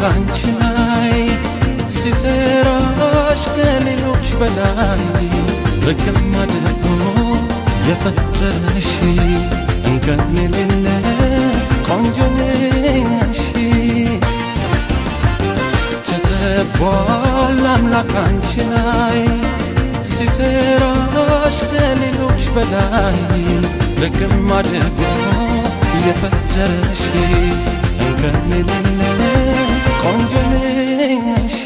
ካንቺ ላይ ሲሰራሽ ከሌሎች በላይ ልቅም አድርጎ የፈጠረሽ እንከን የሌለ ቆንጆ ነሽ ተጠቧል አምላክ አንቺ ላይ ሲሰራሽ ከሌሎች በላይ ልቅም አድርጎ የፈጠረሽ እንከን የሌለ ቆንጆ ነሽ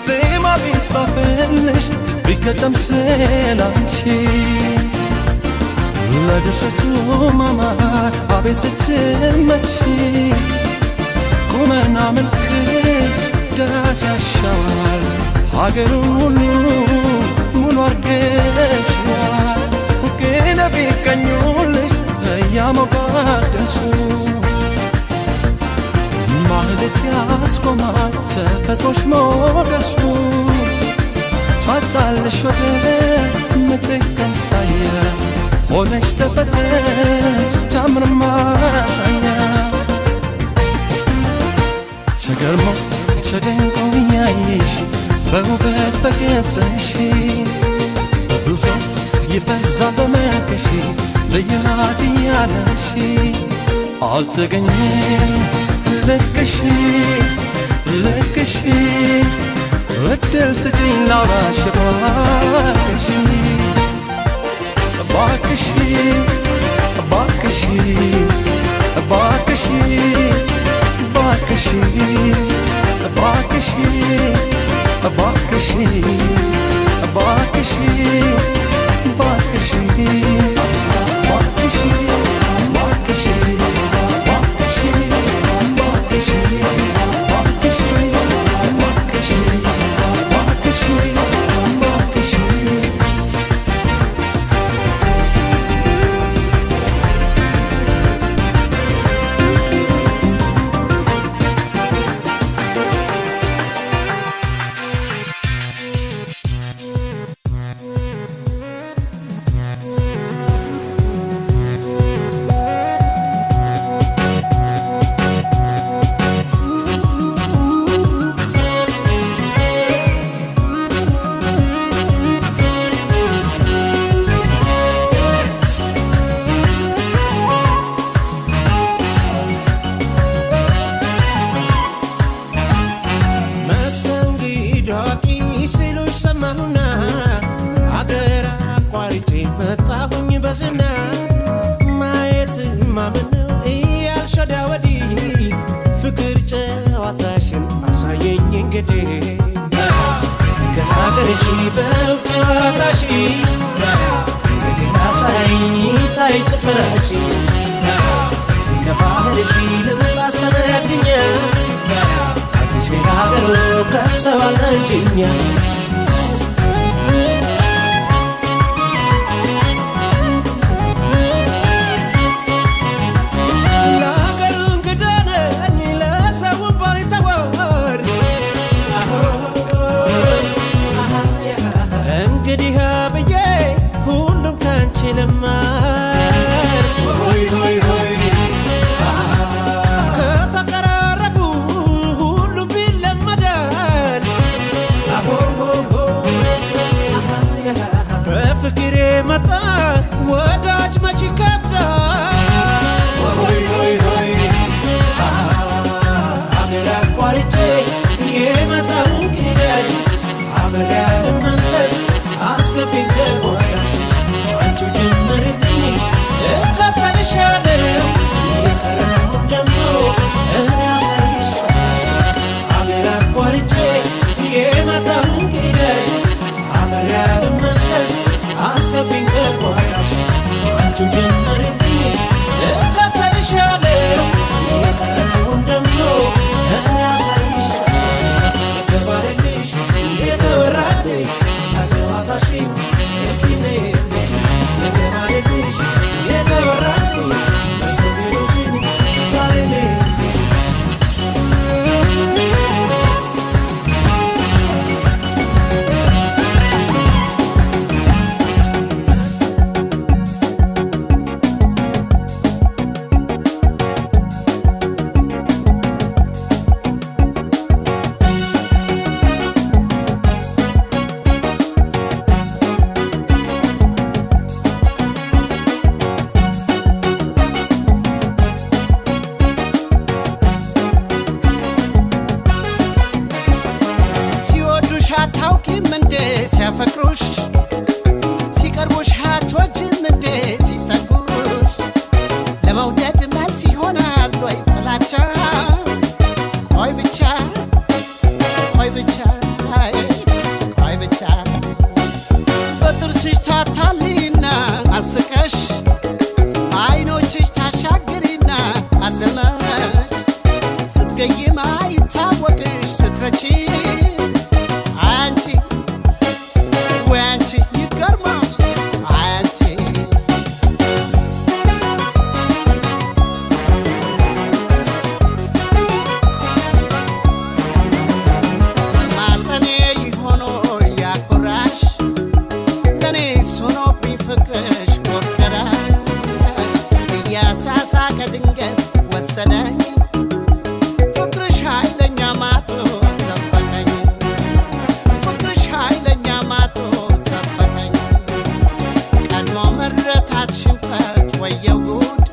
ዜማ ቢጻፍልሽ ቢገጠም ስላንቺ ለድርሰቱ ማማር አቤት ስትመቺ ቁመና መልክሽ ደስ ያሻዋል ሀገሩን ሁሉ ሙሉ አርገሽዋል ግን ቢቀኙልሽ እያሞጋገሱ ማህሌት ያስቆማል ተፈጥሮሽ ሞገሱ ታጣለሽ ወደ ምትክ አምሳያ ሆነሽ ተፈጥረሽ ታምር ማሳያ ተገርሞ ተደንቆ ያየሽ በውበት በገጽሽ ብዙ ሰው ይፈዛል በመልክሽ ልዩ ናት እያለሽ አልተገኘም ልክሽ እድል ስጪኝ ላውራሽ እባክሽ እባክሽ እባክሽ እባክሽ እባክሽ እባክሽ እባክሽ እባክሽ እባክሽ እባክሽ ከተቀራረቡ ሁሉ ቢለመዳል ጥላቻ ቆይ ብቻ ቆይ ብቻ ቆይ ብቻ በጥርስሽ ታታሊና አስቀሽ አይኖችሽ ታሻግሪና አለመሽ ስትገይም አይታወቅሽ ስትረቺ አንቺ ወይ አንቺ ይገርማል አንቺ ማፀኔ ሆኖ ያኮራሽ ለኔ ሆኖብኝ ፍቅርሽ ጎርደራሽ እያሳሳቀ ድንገት ወሰደኝ ፍቅርሽ ኃይለኛ ማቶ ዘፈነኝ ፍቅርሽ ኃይለኛ ማቶ ዘፈነኝ ቀድሞ መረታት ሽንፈት ወየው ጉድ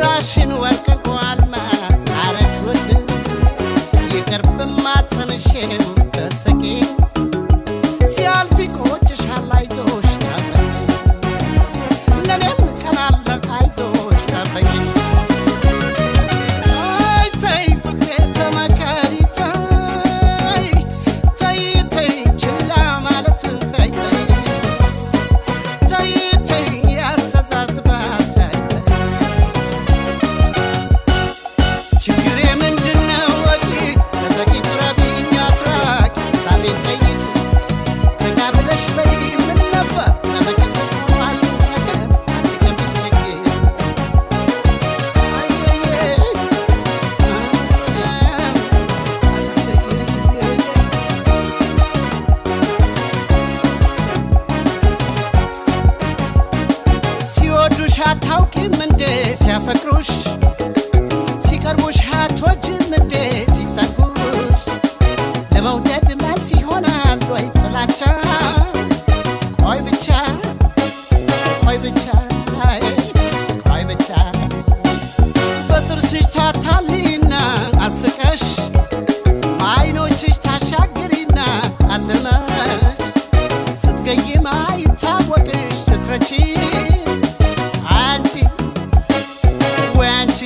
ራሽን ወርቅ እንኳ አልማዝ አረግ ውድ ይቅር ብማጸንሽም ተሰቂ ሲያልፍ ይቆጭሻል አይዞሽ ተበይ ለኔም ቀናለ አይዞሽ ተበይ አይ ተይ ፍቅሬ ተመከሪ ተይ ተይ ተይ ችላ ማለትን ተይ ተይ ተይ ተይ ያስተዛዝባል ተይ ተይ ችግሬ ምንድነው ወቂ ተዘቂ ቅረቢኝ አትራቂ ሳቤን ጠይቂ ረጋ ብለሽ በይ ምን ነበር ተበቅቷል ነገር አንቺ ከሚቸግር ሲወዱሽ አታውቂም እንዴ ሲያፈቅሩሽ ሲቀርቡሽ አትወጂም እንዴ ሲጠጉሽ ለመውደድ መልስ ይሆናል ወይ ጥላቻ ቆይ ብቻ ቆይ ብቻ ቆይ ብቻ በጥርስሽ ታታሊና አስቀሽ አይኖችሽ ታሻግሪና አለመሽ ስትገይም አይታወቅሽ ስትረቺ አንቺ ወይ አንቺ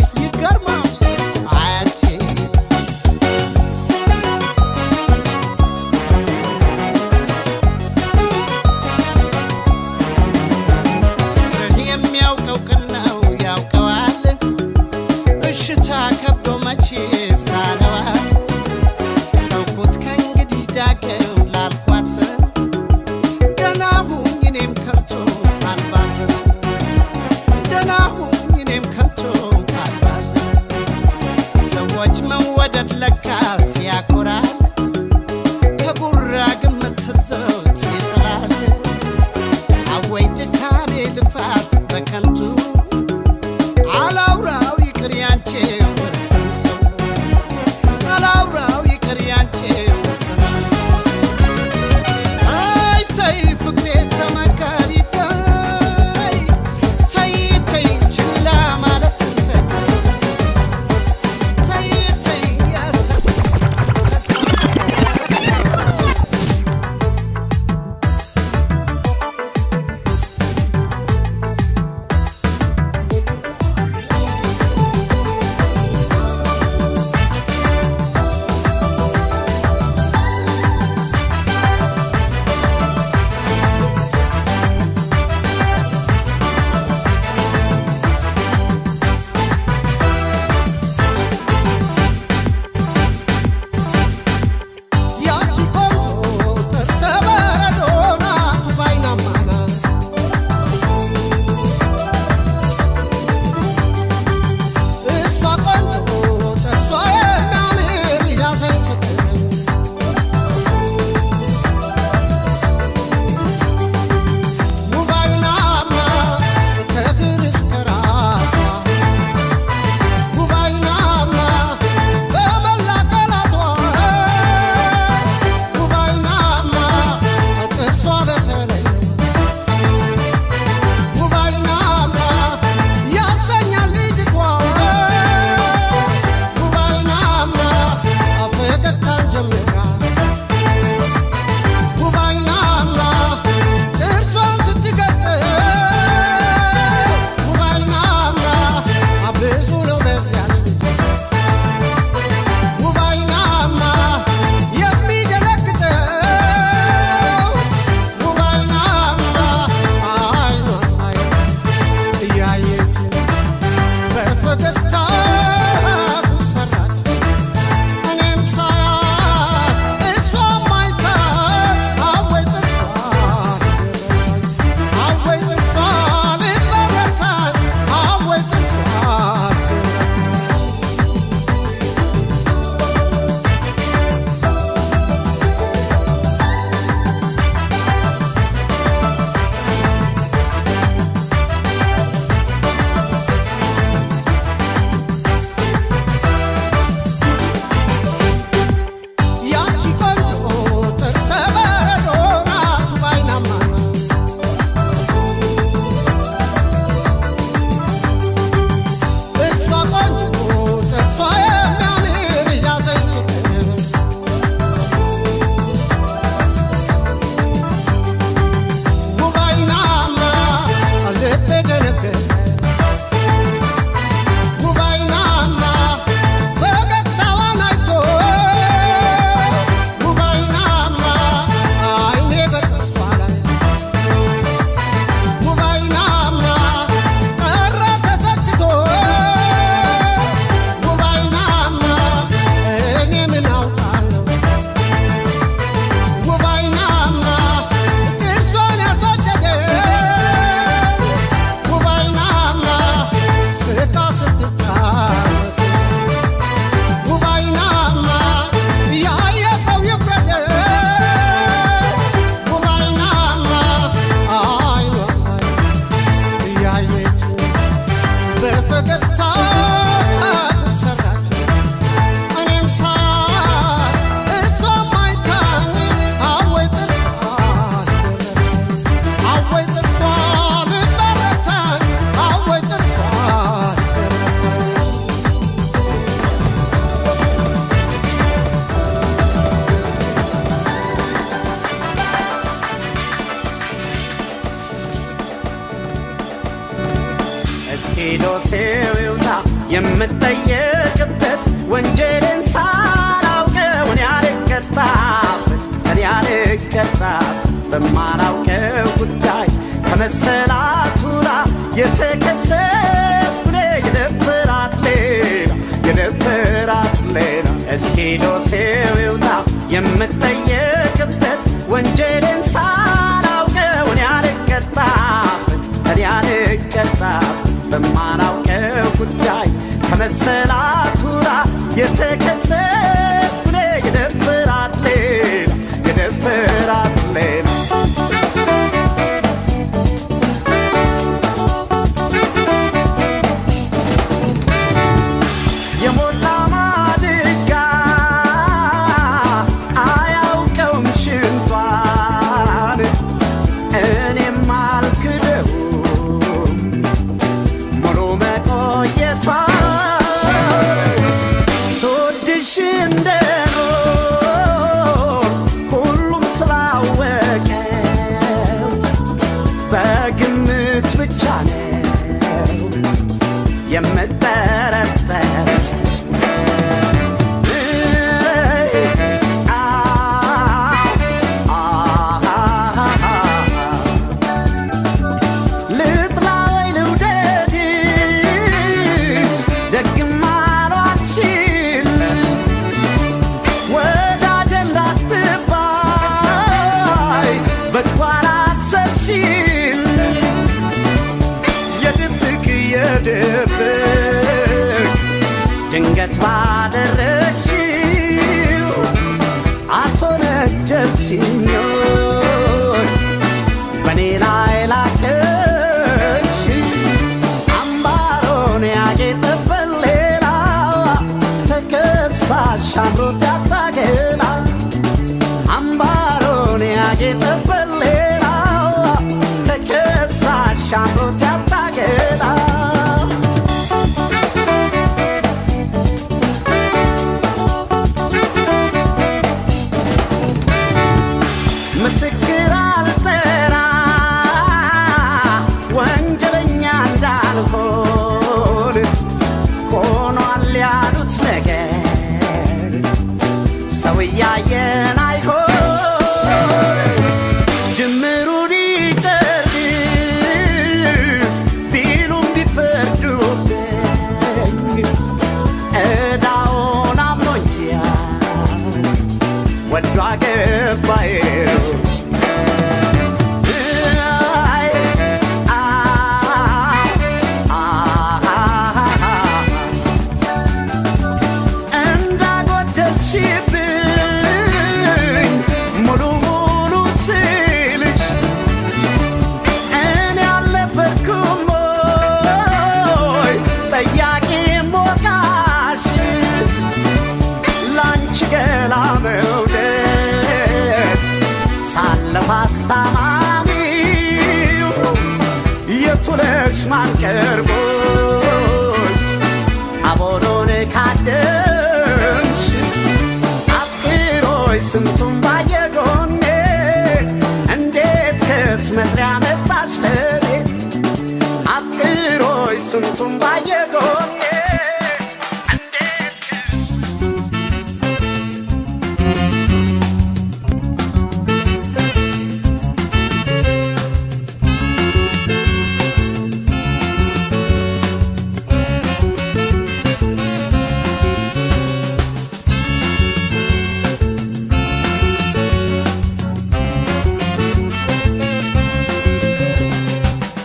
የምጠየቅበት ወንጀልን ሳላውቀው እኔ አልቀጣም በማላውቀው ጉዳይ ከመሰላቱ ላይ የተከሰስኩ የደበራት ሌላ እስኪ ዶሴው ይውጣ የምጠየቅበት ወንጀልን ሳላውቀው እኔ አልቀጣም በማላውቀው ጉዳይ ከመሰላቱ ላይ የተከሰስኩ የደበራት ሌላ የሞላ ማድጋ አያውቀውም ሽንቷን እኔም አልክደውም ሙሉ መቆየቷን ስወድሽ እንደኖር ሁሉም ስላወቀው በግምት ብቻ ነው የምጠረጠር ልጥላይ ልውደድሽ ደግም አሏትሽል ወዳጄ እንዳትባይ በጎ አላሰብሽል የድብቅ ድንገት ባደረግሽው አስወነጀልሽኝ በኔ ላይ ላከሽ አምባሮን ያጌጠበት ሌላ ተከሳሽ አምሮት ያታገላ አምባሮን ያጌጠበት ሌላ ተከሳሽ አምሮት ያታገላ ምስክር አልጠራ ወንጀለኛ እንዳልሆን ሆኗል ያሉት ነገር ሰው እያየን አይሆን ጅምሩን ይጨርስ ቢሉም ቢፈርዱብኝ ዕዳውን አምኖኛል ወዶ አገባዬው እንዳጎደልሽብኝ ሙሉ ስልሽ እኔ አልነበርኩም ወይ ጠያቂ ሞቃሽ ላንቺ ገላ መውደድ ሳለፍ አስታማሚው የቱለሽ ማንቀርቦሽ አቦሎን ካደምሽ አፍቅሮሽ ስንቱን ባየጎኔ እንዴት ከስመጥሪያ መጣሽ ለኔ አፍቅሮሽ ስንቱን ባየጎኔ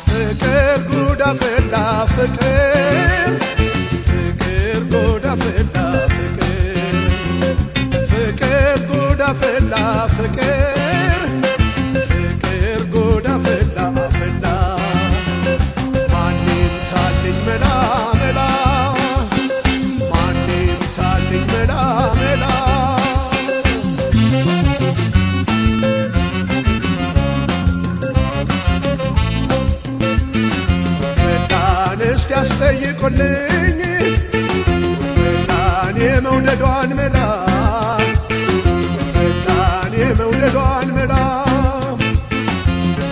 ፍቅር ጉዳ ፈላ ፍቅር ጉዳ ፈላ ፍቅር ጉዳ ፈላ ማንም ታልኝ መላ ማንም ታልኝ መላ ያስጠይቁልኝ ፍላን የመውደዷን መላ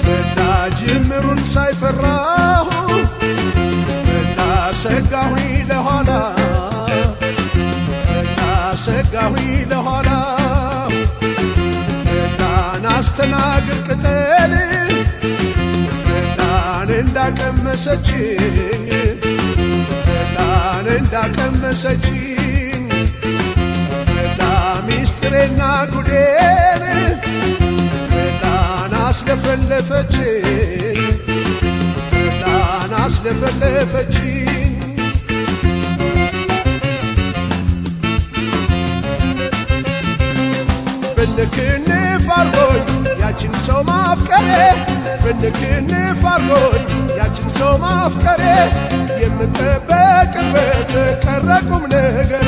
ፍላ ጅምሩን ሳይፈራሁ ፍላ ሰጋሁኝ ለኋላ ሰጋሁኝ ለኋላ ፈላን አስተናግር ቅጠል ፈላን እንዳቀመሰችኝ ፈላን እንዳቀመሰችኝ ፈላ ሚስጥሬና ጉዴን ፈላን አስለፈለፈችኝ ፈላን አስለፈለፈችኝ ብንክንፍ አርጎኝ ያችን ሰው ማፍቀሬ ብንክንፍ አርጎኝ ያችን ሰው ማፍቀሬ የምጠበቅበት ቀረ ቁም ነገሬ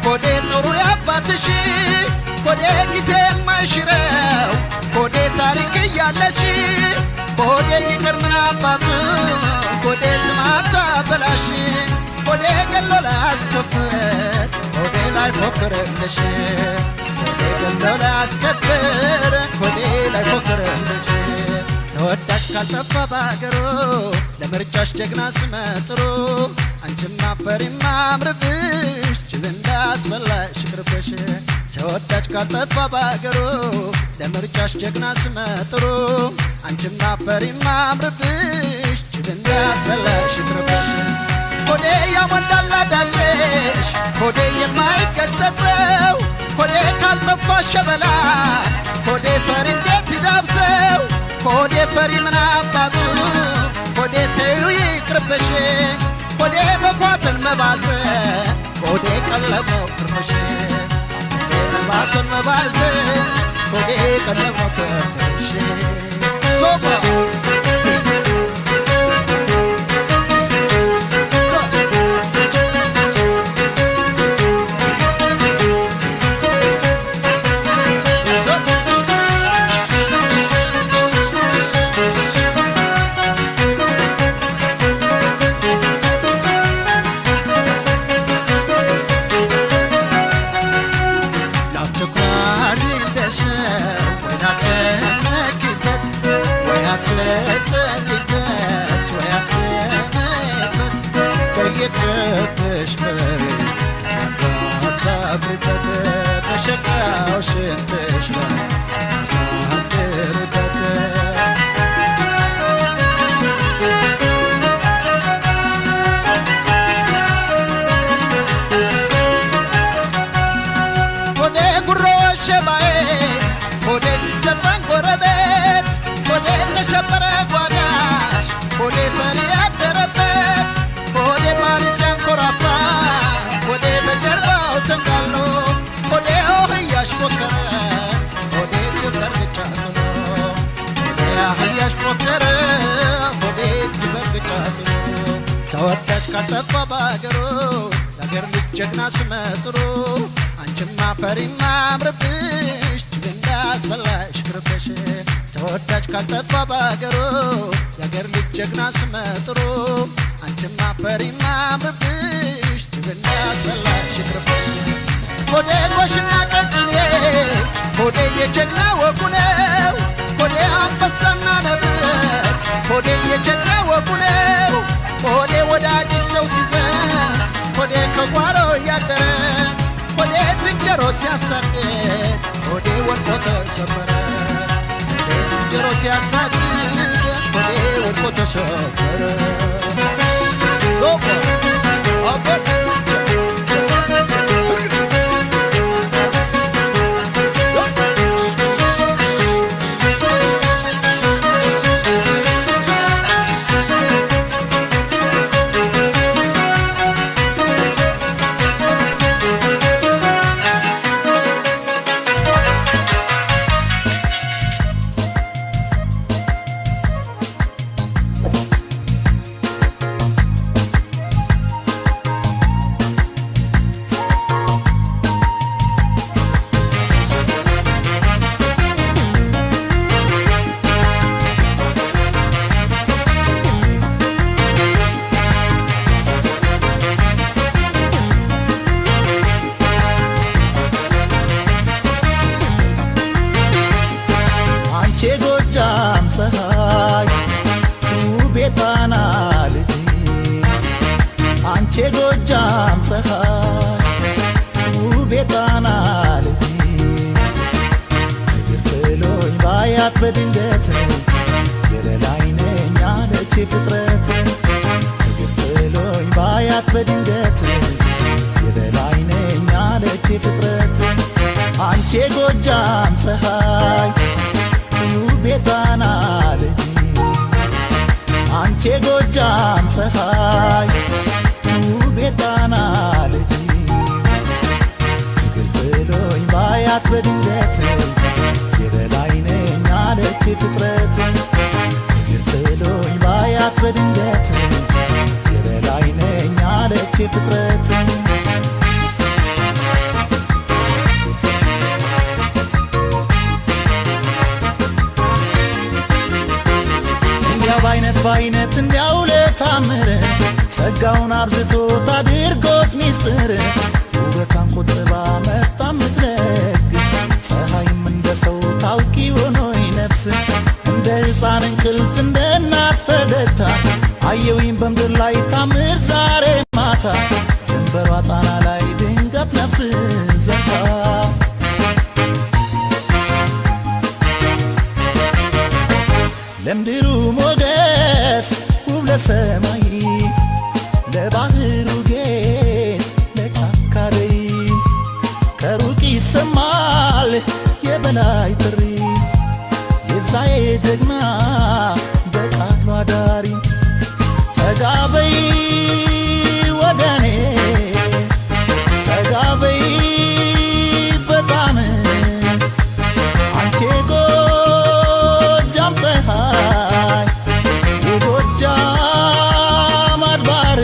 ኮዴ ጥሩ ያባትሽ ኮዴ ጊዜ የማይሽረው ኮዴ ታሪክ እያለሽ ኮዴ ይቅር ምን አባቱ ኮዴ ስማታ በላሽ ኮዴ ገሎ ላስከፍር ኮዴ ላይ ፎክርልሽ ኮዴ ገሎ ላስከፍር ኮዴ ላይ ፎክርልሽ ተወዳጅ ካልጠፋ ባገሩ ለምርጫሽ ጀግና ስመጥሩ አንቺም አፈሪም አምርብሽ ጅብ እንዳስበላሽ ቅርብሽ ተወዳጅ ካልጠፋ ባገሩ ለምርጫሽ ጀግና ስመጥሩ አንቺም አፈሪም አምርብሽ ጅብ እንዳስበላሽ ቅርብሽ ኮዴ ያሞላላዳለሽ ኮዴ የማይገሰጸው ኮዴ ካልጠፋ ሸበላ ኮዴ ፈሪ እንዴት ይዳብሰው ኮዴ ፈሪ ምን አባቱ ኮዴ ተዩ ይቅርብሽ ኮዴ በኳትን መባዘ ኮዴ ቀለመው ትርፍሽ ኮዴ በኳትን መባዘ ኮዴ ቀለመው ትርፍሽ ሶባ ይቅርብሽ በሬ አባብበት በሸካው ሽንትሽ ላይ አሳድርበት ኮዴ ጉሮ ሸባዬ ኮዴ ሲዘፈን ጎረቤት ኮዴ ተሸበረ ጓዳሽ ኮዴ ፈሪ ያደረበት ኮዴ ፓሪስ ያንኮራፋ ኮዴ በጀርባው ተንጋሎ ኮዴ አህያሽ ፎከረ ኮዴ ጅበርግጫ ጥሎ ኮዴ አህያሽ ፎከረ ኮዴ ጅበርግጫ ጥሎ ተወዳጅ ካልጠፋ ባገሩ ለአገር ልጅ ጀግና ስመጥሩ አንቺማ ፈሪማ አምርብሽ ጅብ እንዳስበላሽ ቅርብሽ ተወዳጅ ካልጠፋ ባገሩ የአገር ልጅ ጀግና ስመጥሩ አንቺማ ፈሪማ አምርብሽ ጅብ እንዳስበላሽ ቅርብሽ ኮዴ ጎሽና ቀጭኔ ኮዴ የጀግና ወጉ ነው ኮዴ አንበሳና ነብር ኮዴ የጀግና ወጉ ነው ኮዴ ወዳጅ ሰው ሲዘን ኮዴ ከጓሮ ያደረ ኮዴ ዝንጀሮ ሲያሳድድ ኮዴ ወድቆ ተሰበረ ኮዴ ዝንጀሮ ሲያሳድድ ኮዴ ወድቆ ተሰበረ ዞባ አበት አንቺ ጎጃም ፀሐይ ውቤ ጣና ልጅ እግር ጥሎኝ ባያት በድንገት የበላይ ነኝ አለች ፍጥረት እግር ጥሎኝ ባያት በድንገት የበላይ ነኝ አለች ፍጥረት አንቺ ጎጃም ፀሐይ ውቤ ጣና ልጅ አንቺ ጎጃም ፀሐይ ውቤ ጣና ልጅ እግር ጥሎኝ ባያት በድንገት የበላይ ነኝ አለች ፍጥረት እግር ጥሎኝ ባያት በድንገት የበላይ ነኝ አለች ፍጥረት ባይነት እንዲያው ለታምር ጸጋውን አብዝቶ ታድርጎት ሚስጥር ውበቷን ቆጥባ መጣ ምትለግስ ፀሐይም እንደ ሰው ታውቂ ሆኖይ ነፍስ እንደ ሕፃን እንቅልፍ እንደ እናት ፈገግታ አየውኝ በምድር ላይ ታምር ዛሬ ማታ ጀንበሯ ጣና ላይ ድንገት ነፍስ ዘርታ ለምድሩ ሞገስ ውብ ለሰማይ ለባህሩ ጌጥ ለጫካ ደይ ከሩቅ ይሰማል የበላይ ጥሪ የዛዬ ጀግና በቃሉ አዳሪ ጠጋበይ ወደኔ ጠጋበይ በጣም አንቺ ጎጃም ፀሐይ የጎጃም አድባር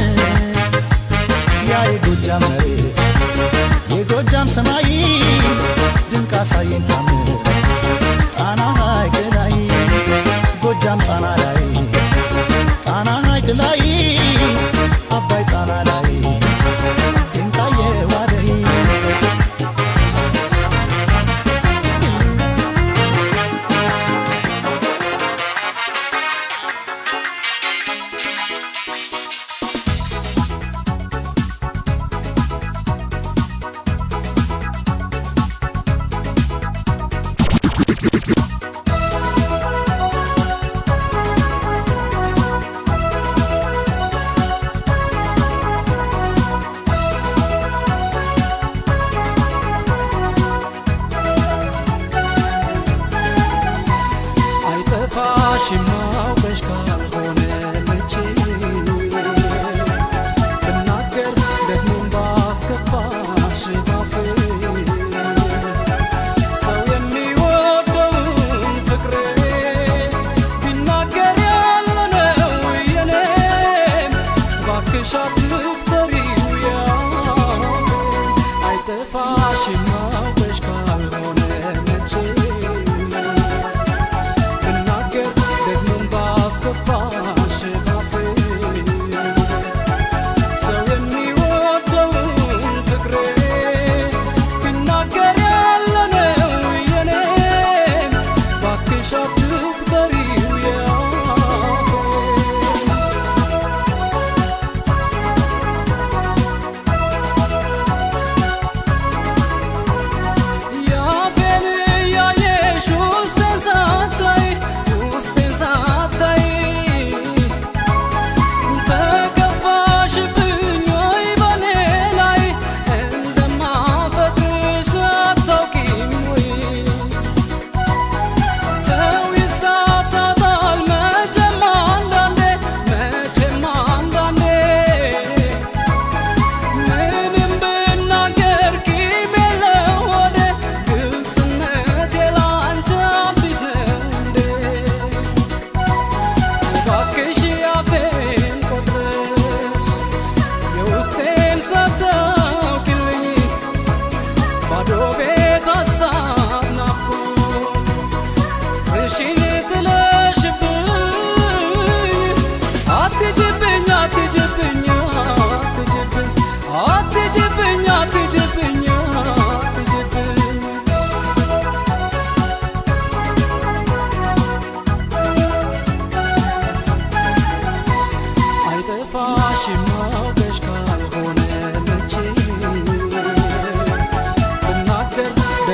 ያ የጎጃም መሬት የጎጃም ሰማይ ድንቅ አሳየኝ ታምር ጣና ሐይቅ ላይ ጎጃም ጣና ላይ ጣና ሐይቅ ላይ አባይ ጣና ላይ ድንቃየው አደይ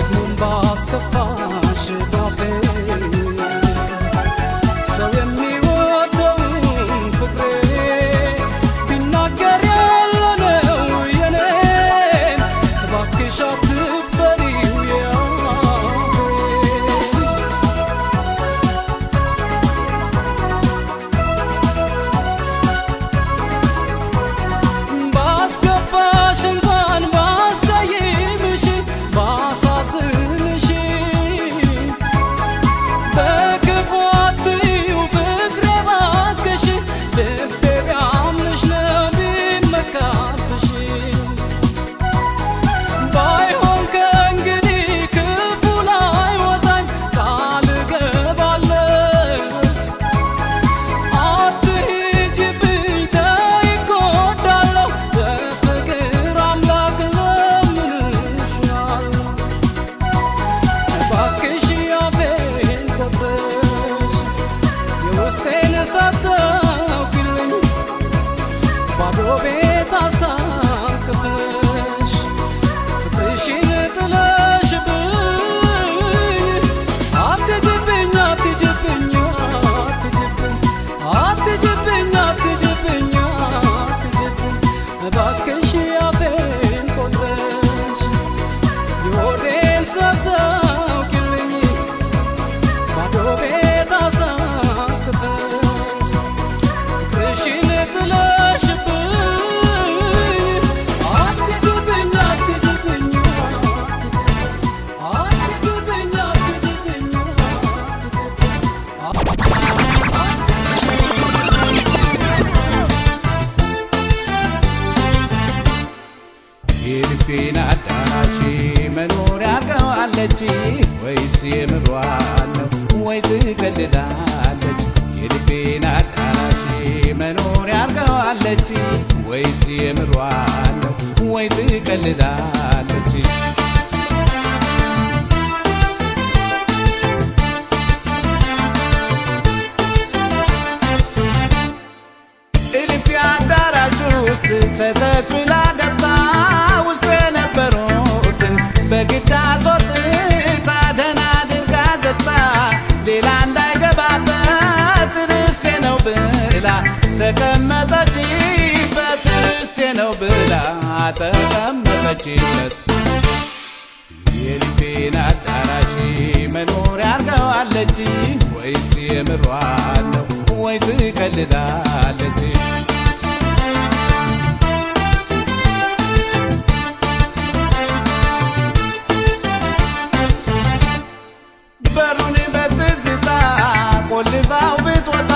ደግሞም ባስከፋሽ ባፌ ሰው የሚወደውን ፍቅሬ ቢናገር ያለነው የኔን እባክሽ አትቁጠሪው ባስከፋሽ እንኳን ባስቀይምሽ ባሳዝንሽ በክፉ አትይው ፍቅሬ እባክሽ ልቤ ቢያምንሽ ነው ቢመካብሽ ባይሆን ከእንግዲህ ክፉ ላይወጣኝ ቃል እገባለሁ አትሂጂብኝ ተይ እጎዳለሁ በፍቅር አምላክ እለምንሻለሁ እባክሽ አፌን ቆርጠሽ የውስጤን ሳታውቂልኝ ባዶ ቤት አሳቅፈሽ ፍቅርሽን ጥለሽብኝ አትሂጂብኝ አትሂጂብኝ አትሂጂብኝ አትሂጂብኝ አትሂጂብኝ እባክሽ አፌን ቆርጠሽ የሆዴን ሳታውቂልኝ ባዶ ቤት አሳቅፈሽ ፍቅርሽን ጥለሽብኝ አትሂጂብኝ አትሂጂብኝ አትሂጂብኝ አትሂጂብኝ የልቤን አዳራሽ መኖሪያ አርገዋለች ወይስ የምሯን ነው ወይ ትቀልዳለች? የልቤን አዳራሽ መኖሪያ አርገዋለች ወይስ የምሯን ነው ወይ ትቀልዳለች? እልፍ አዳራሽ ውስጥ ሰተት ብላ ገብታ ውስጡ የነበሩትን በግድ አስወጥታ ደህና አድርጋ ዘግታ ሌላ እንዳይገባበት ርስቴ ነው ብላ ተቀመጠችበት ርስቴ ነው ብላ ተቀመጠችበት። የልቤን አዳራሽ መኖሪያ አርገዋለች ወይስ የምሯን ነው ወይ ትቀልዳለች? በሩን በትዝታ ቆልፋው ብትወጣ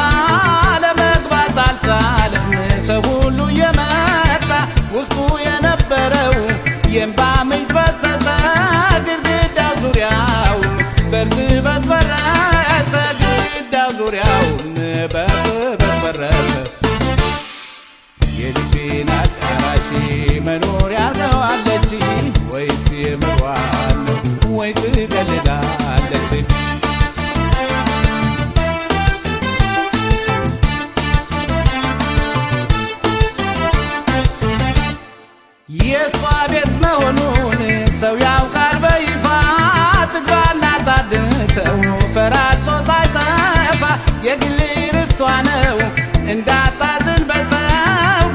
ለመግባት አልቻለም ሰው ሁሉ የመጣ ውስጡ የነበረው የእንባ ምንጭ ፈሰሰ ግድግዳው ዙሪያውን በእርጥበት ፈረሰ ግድግዳው ዙሪያውን በእርጥበት ፈረሰ። የልቤን አዳራሽ መኖሪያ አርገዋለች ወይስ የምሯን ነው ወይ ትቀልዳለች? የእሷ ቤት መሆኑን ሰው ያውቃል በይፋ ትግባና ታድሰው ፈራሶ ሳይጠፋ የግል ርስቷ ነው እንዳታዝን በሰው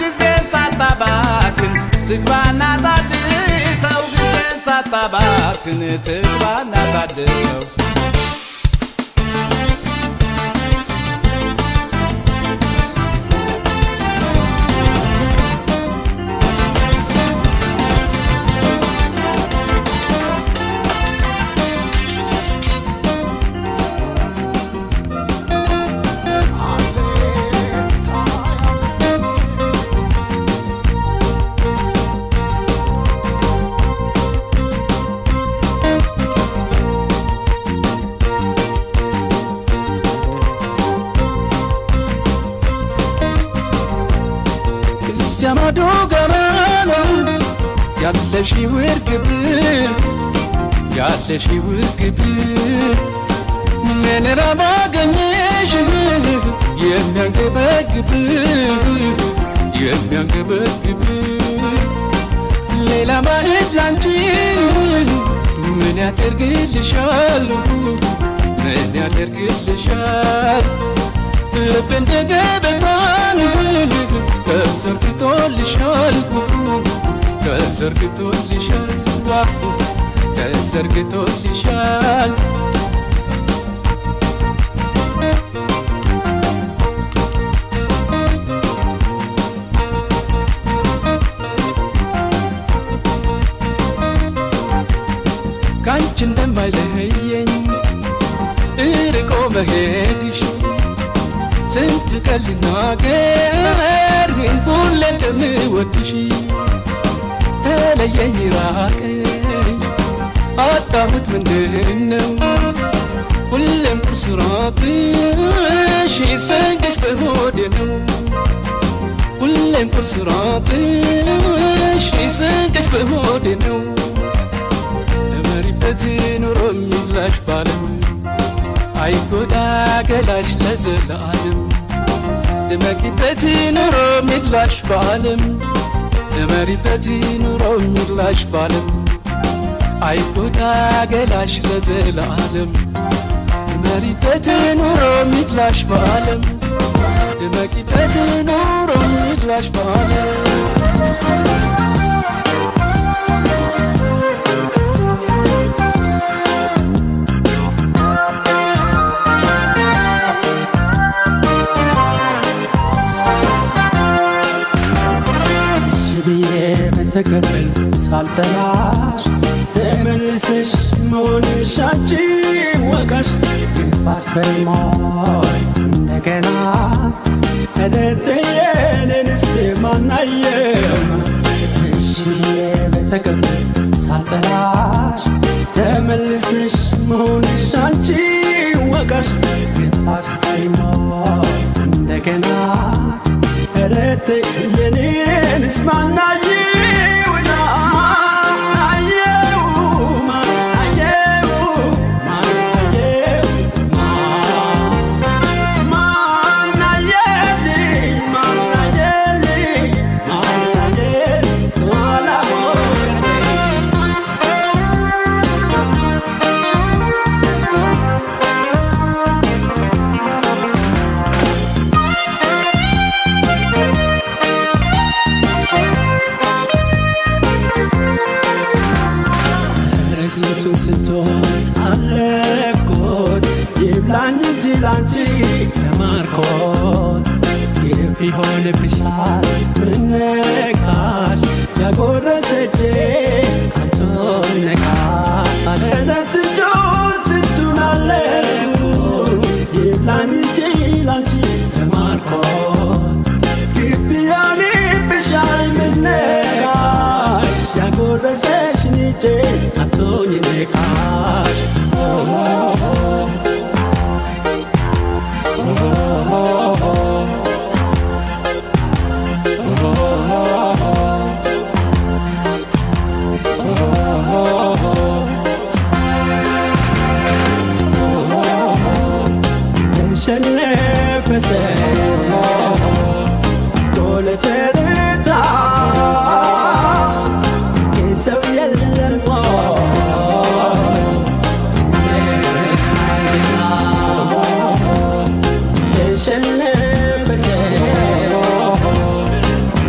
ጊዜን ሳታባክን ትግባና ታድሰው ጊዜን ሳታባክን ትግባና ታድሰው። ዘመዶ ገመና ያለሽ ውርግብ ያለሽ ውርግብ ምን ባገኘሽ የሚያንገበግብ የሚያንገበግብ ሌላ ባዕድ ላንቺ ምን ያደርግልሻል ምን ያደርግልሻል ልብ እንደ ገበታን ተዘርግቶልሻል ተዘርግቶልሻል ተዘርግቶልሻል ካንቺ እንደማይለየኝ እርቆ መሄድሽ ስንት ቀን ልናገር ሁሌ እንደምወድሽ ተለየኝ ራቀኝ አጣሁት ምንድነው ሁሌም ቁርስራትሽ ስንቅሽ በሆዴ ነው ሁሌም ቁርስራትሽ ስንቅሽ በሆዴ ነው እመሪበት ኑሮ የሚላሽ ባለም አይጎዳ ገላሽ ለዘለዓለም ድመቂበት ኑሮ የሚላሽ ባለም እመሪበት ኑሮ የሚላሽ ባለም አይጎዳ ገላሽ ለዘለዓለም እመሪበት ኑሮ የሚላሽ ባለም ድመቂበት ኑሮ የሚላሽ ባለም ተቀበል ሳልጠራሽ ተመልሰሽ መሆንሽ አንቺ ወቃሽ ግንፋት ፈሪሞይ እንደገና እደተየንንስ ማናየም እሺዬ በተቀበል ሳልጠራሽ ተመልሰሽ መሆንሽ አንቺ ወቃሽ ግንፋት ፈሪሞይ እንደገና እደተየንንስ ማናየ ስትሆን አለቆት ይብላኝ እንጂ ላንቺ ተማርኮት ግፍ ይሆንብሻል ምነካሽ ያጎረሰቼ አቶነካሽ ስንቱን አለቆት ይብላኝ እንጂ ላንቺ ተማርኮት ግፍ ይሆንብሻል ምነካሽ ያጎረሰሽ ንቼ አቶነካሽ ተሸነፈሰ ጎለተርታ ሰው የለም ተሸነፈሰ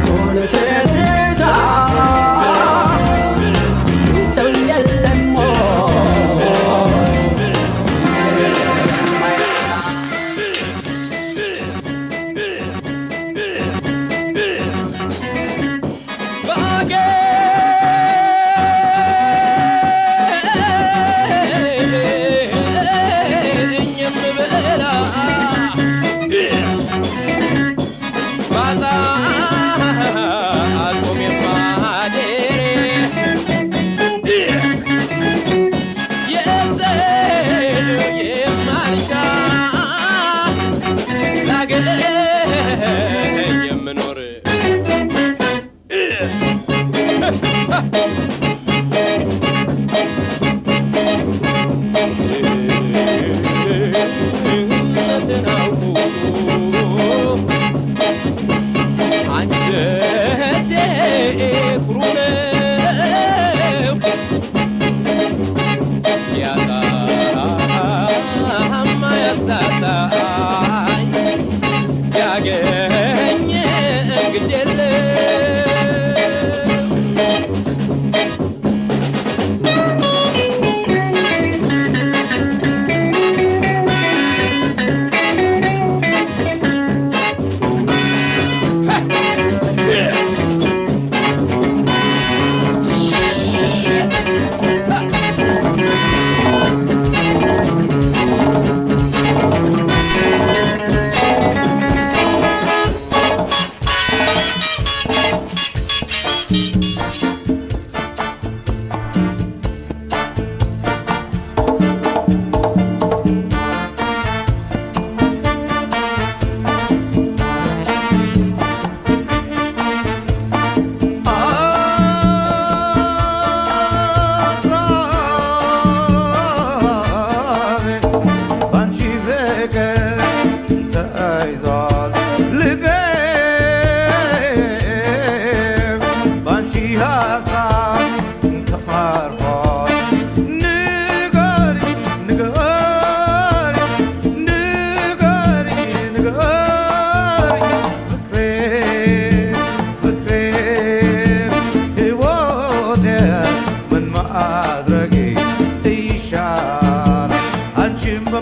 ጎለተርታ ሰው የለም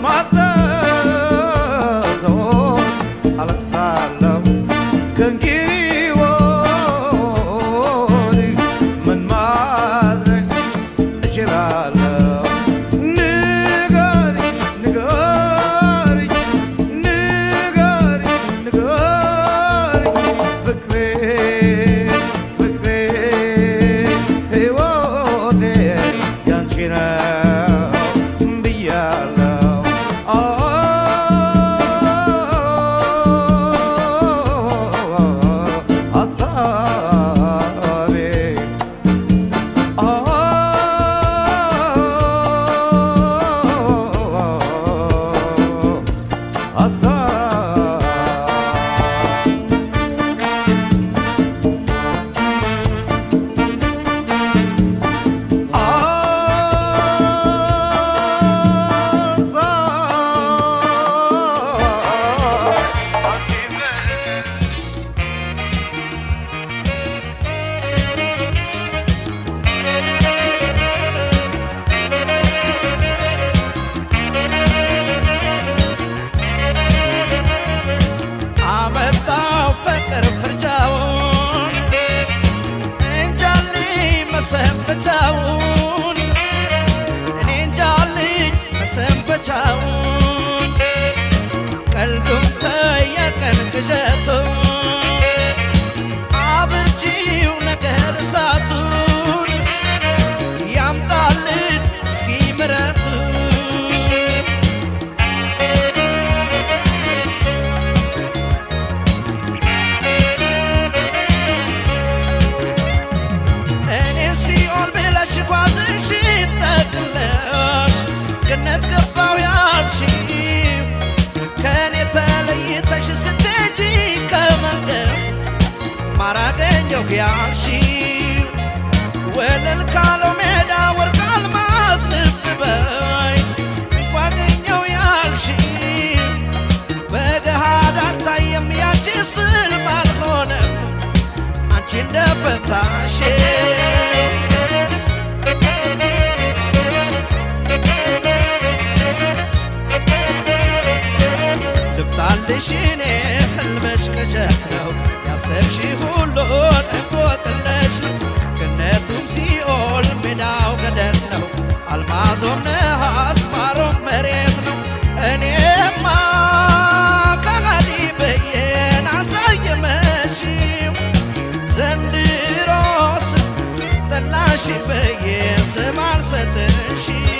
በማሰብ አለቅሳለሁ ከእንግዲህ ወዲህ ምን ማድረግ እችላለሁ? ንገሪኝ ንገሪኝ ንገሪኝ ንገሪኝ ፍቅሬ ፍቅሬ ሕይወቴ ያንቺ ነው ብያለሁ። ሀሳቤ አመጣው ፍቅር ፍርጃውን እንጃልኝ መሰንበቻውን እኔ እንጃልኝ መሰንበቻውን ቀልዱም ከየቀን ቅዠቱን አብርጂው ነገር እሳቱን ያምጣልን እስኪ ምረቱን ገነት ገባው ያልሽው ከኔ ተለይተሽ ስትሄጂ ከመንገድ ማራገኘው ያልሽው ወለል ካለው ሜዳ ወርቅ አልማዝ ልብ በይ ባገኘው ያልሽው በገሃድ አልታየም ያንቺ ስልም አልሆነም አንቺ እንደፈታሽው ልፍታልሽ እኔ ሕልምሽ ቅዠት ነው ያሰብሽ ሁሉን እንቆቅልሽ ነው ገነቱም ሲኦል ሜዳው ገደል ነው አልማዞም ነሐስ ማሮም መሬት ነው እኔማ ከሃዲ ብዬን አሳየመሽው ዘንድሮስ ጠላሽ ብዬ ስም አልሰጥሽም